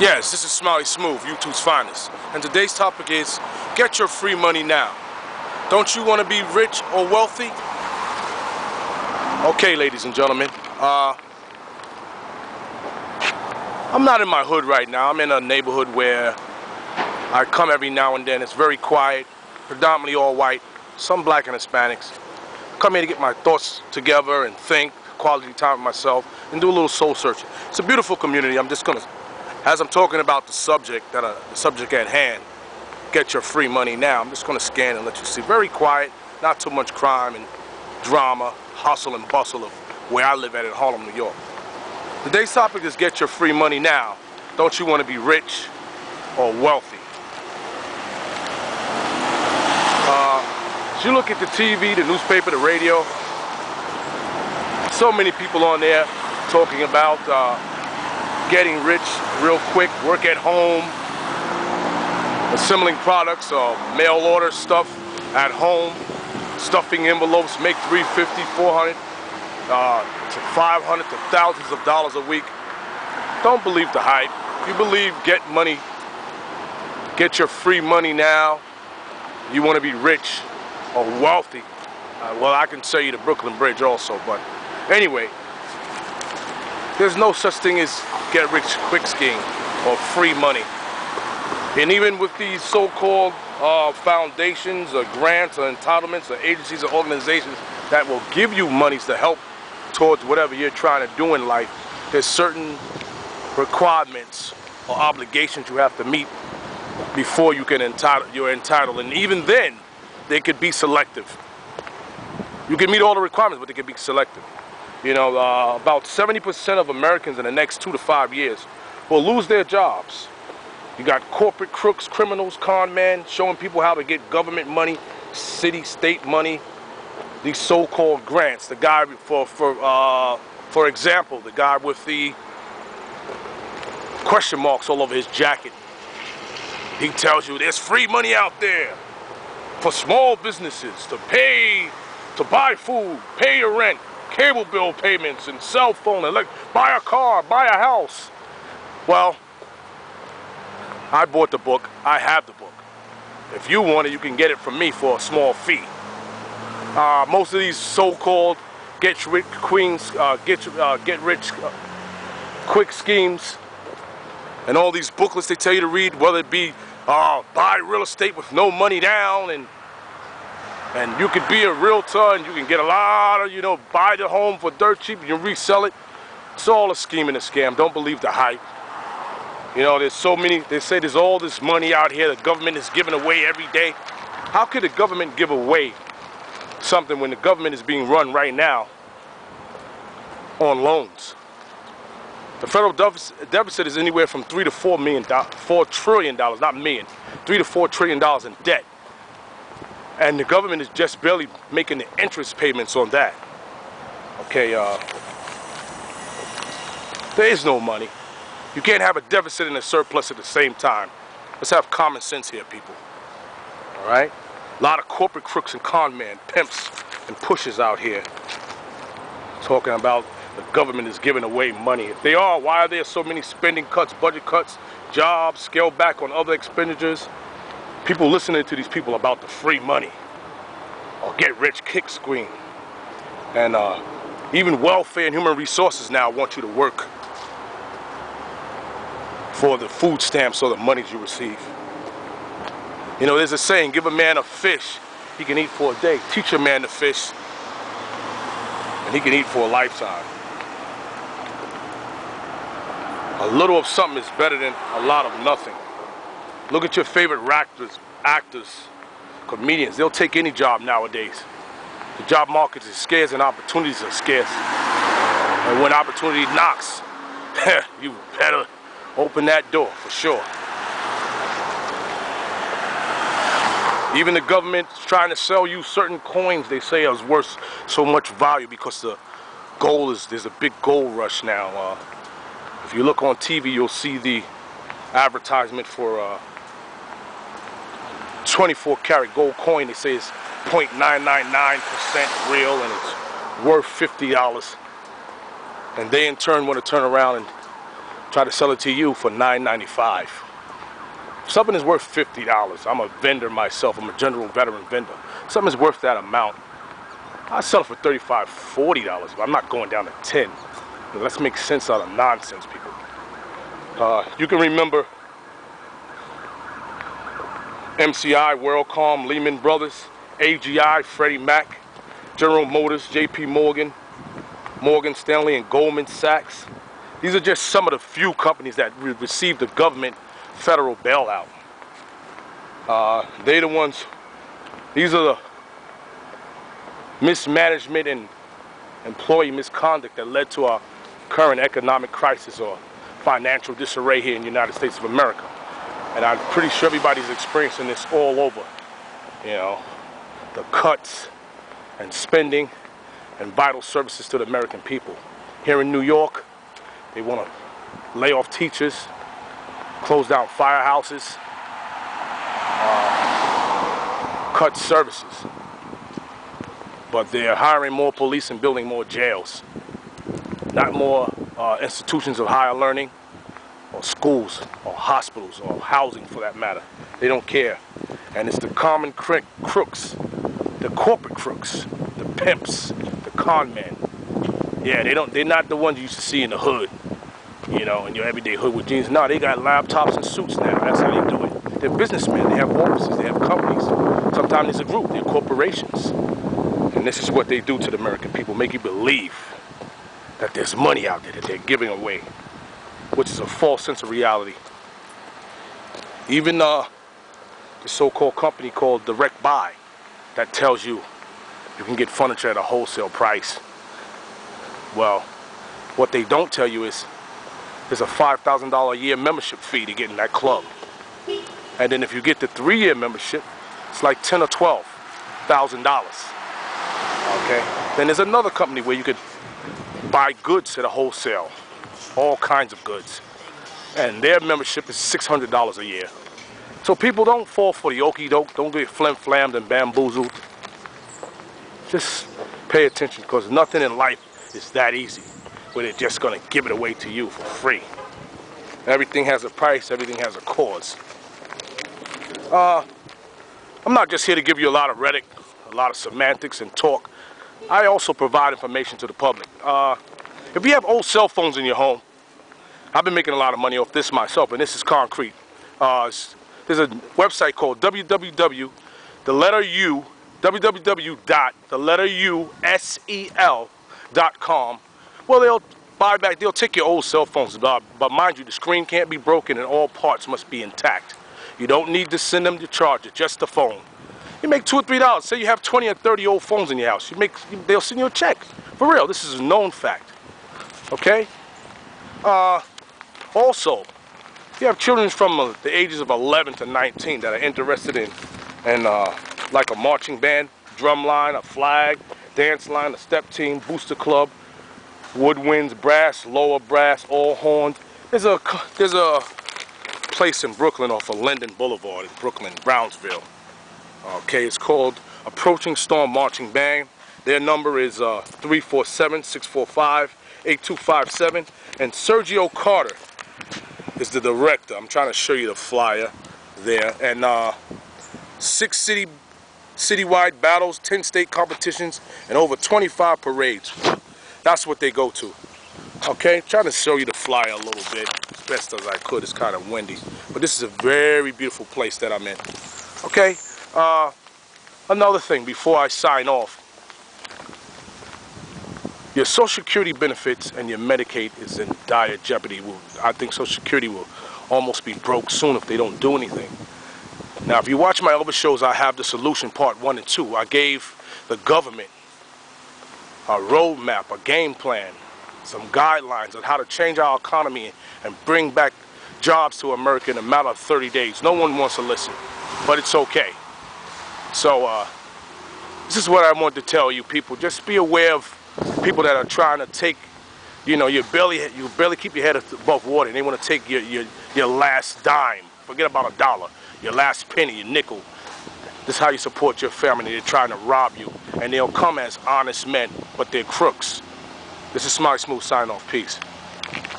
Yes, this is Smiley Smooth, YouTube's finest. And today's topic is, get your free money now. Don't you want to be rich or wealthy? Okay, ladies and gentlemen, I'm not in my hood right now. I'm in a neighborhood where I come every now and then. It's very quiet, predominantly all white, some black and Hispanics. Come here to get my thoughts together and think, quality time with myself, and do a little soul searching. It's a beautiful community. I'm just going to, as I'm talking about the subject at hand, get your free money now, I'm just going to scan and let you see. Very quiet, not too much crime and drama, hustle and bustle of where I live at in Harlem, New York. Today's topic is get your free money now. Don't you want to be rich or wealthy? As you look at the TV, the newspaper, the radio, so many people on there talking about getting rich real quick, work at home, assembling products or mail order stuff at home, stuffing envelopes, make $350, $400 to $500 to thousands of dollars a week. Don't believe the hype. If you believe get your free money now, you want to be rich or wealthy, well, I can tell you the Brooklyn Bridge also, but anyway, there's no such thing as get rich quick scheme or free money. And even with these so-called foundations or grants or entitlements or agencies or organizations that will give you monies to help towards whatever you're trying to do in life, there's certain requirements or obligations you have to meet before you're entitled. And even then, they could be selective. You can meet all the requirements, but they can be selective. You know, about 70% of Americans in the next 2 to 5 years will lose their jobs. You got corporate crooks, criminals, con men, showing people how to get government money, city, state money, these so-called grants. The guy, for example, the guy with the question marks all over his jacket, he tells you there's free money out there for small businesses to pay, to buy food, pay your rent, cable bill payments, and cell phone, and buy a car, buy a house. Well, I bought the book. I have the book. If you want it, you can get it from me for a small fee. Most of these so-called get rich quick schemes and all these booklets they tell you to read, whether it be buy real estate with no money down, and you could be a realtor and you can get a lot of, buy the home for dirt cheap and you resell it. It's all a scheme and a scam. Don't believe the hype. There's so many, they say there's all this money out here the government is giving away every day. How could the government give away something when the government is being run right now on loans? The federal deficit is anywhere from $3 to $4 trillion, not million, $3 to $4 trillion in debt. And the government is just barely making the interest payments on that. Okay, there is no money. You can't have a deficit and a surplus at the same time. Let's have common sense here, people. All right? A lot of corporate crooks and con men, pimps and pushers out here talking about the government is giving away money. If they are, why are there so many spending cuts, budget cuts, jobs, scale back on other expenditures? People listening to these people about the free money or get rich kick scheme. And even welfare and human resources now want you to work for the food stamps or the monies you receive. There's a saying, give a man a fish, he can eat for a day. Teach a man to fish, and he can eat for a lifetime. A little of something is better than a lot of nothing. Look at your favorite actors, comedians. They'll take any job nowadays. The job market is scarce and opportunities are scarce. And when opportunity knocks, you better open that door for sure. Even the government is trying to sell you certain coins they say is worth so much value because there's a big gold rush now. If you look on TV, you'll see the advertisement for 24 karat gold coin. They say it's 0.999% real and it's worth $50. And they in turn want to turn around and try to sell it to you for $9.95. If something is worth $50, I'm a vendor myself, I'm a general veteran vendor. If something is worth that amount, I sell it for $35, $40, but I'm not going down to 10. Let's make sense out of nonsense, people. You can remember MCI, WorldCom, Lehman Brothers, AGI, Freddie Mac, General Motors, JP Morgan, Morgan Stanley, and Goldman Sachs. These are just some of the few companies that received the government federal bailout. They're the ones, these are the mismanagement and employee misconduct that led to our current economic crisis or financial disarray here in the United States of America. And I'm pretty sure everybody's experiencing this all over. You know, the cuts and spending and vital services to the American people. Here in New York, they want to lay off teachers, close down firehouses, cut services. But they're hiring more police and building more jails. Not more institutions of higher learning, or schools, or hospitals, or housing for that matter. They don't care. And it's the common crooks, the corporate crooks, the pimps, the con men. Yeah, they're not the ones you used to see in the hood, you know, in your everyday hood with jeans. No, they got laptops and suits now. That's how they do it. They're businessmen. They have offices. They have companies. Sometimes it's a group. They're corporations. And this is what they do to the American people. Make you believe that there's money out there that they're giving away, which is a false sense of reality. Even the so-called company called Direct Buy that tells you you can get furniture at a wholesale price. Well, what they don't tell you is there's a $5,000 a year membership fee to get in that club. And then if you get the 3-year membership, it's like $10,000 or $12,000. Okay? Then there's another company where you could buy goods at a wholesale, all kinds of goods. And their membership is $600 a year. So people, don't fall for the okie doke, don't get flim-flammed and bamboozled. Just pay attention, because nothing in life is that easy where they're just gonna give it away to you for free. Everything has a price, everything has a cause. I'm not just here to give you a lot of rhetoric, a lot of semantics and talk. I also provide information to the public. If you have old cell phones in your home, I've been making a lot of money off this myself, and this is concrete. There's a website called www.usel.com. Well, they'll buy back, they'll take your old cell phones, but mind you, the screen can't be broken and all parts must be intact. You don't need to send them the charger, just the phone. You make $2 or $3. Say you have 20 or 30 old phones in your house. They'll send you a check. For real, this is a known fact. Okay? Also, if you have children from the ages of 11 to 19 that are interested in like a marching band, drum line, a flag, dance line, a step team, booster club, woodwinds, brass, lower brass, all horns. There's a place in Brooklyn off of Linden Boulevard in Brooklyn, Brownsville. Okay, it's called Approaching Storm Marching Band. Their number is 347-645-8257. And Sergio Carter is the director. I'm trying to show you the flyer there. And 6 citywide battles, 10 state competitions, and over 25 parades. That's what they go to. Okay, trying to show you the flyer a little bit as best as I could. It's kind of windy, but this is a very beautiful place that I'm in. Okay, another thing before I sign off. Your Social Security benefits and your Medicaid is in dire jeopardy. I think Social Security will almost be broke soon if they don't do anything. Now, if you watch my other shows, I have the solution part 1 and 2. I gave the government a roadmap, a game plan, some guidelines on how to change our economy and bring back jobs to America in a matter of 30 days. No one wants to listen, but it's okay. So this is what I want to tell you people. Just be aware of people that are trying to take, you know, you barely keep your head above water, and they want to take your last dime. Forget about $1. Your last penny, your nickel. This is how you support your family. They're trying to rob you, and they'll come as honest men, but they're crooks. This is Smiley Smooth signing off. Peace.